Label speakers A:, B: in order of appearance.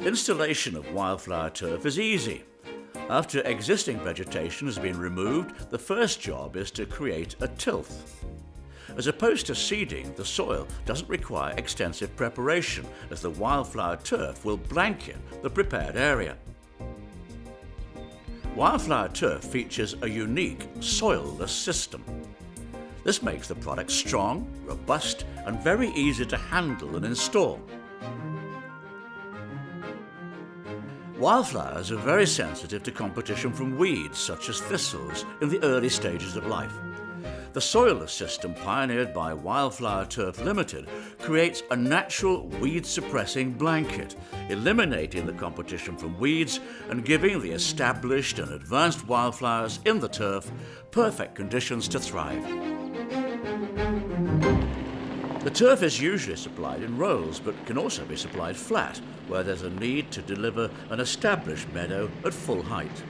A: Installation of wildflower turf is easy. After existing vegetation has been removed, the first job is to create a tilth. As opposed to seeding, the soil doesn't require extensive preparation, as the wildflower turf will blanket the prepared area. Wildflower turf features a unique soilless system. This makes the product strong, robust, and very easy to handle and install. Wildflowers are very sensitive to competition from weeds such as thistles in the early stages of life. The soilless system pioneered by Wildflower Turf Limited creates a natural weed-suppressing blanket, eliminating the competition from weeds and giving the established and advanced wildflowers in the turf perfect conditions to thrive. The turf is usually supplied in rows, but can also be supplied flat, where there's a need to deliver an established meadow at full height.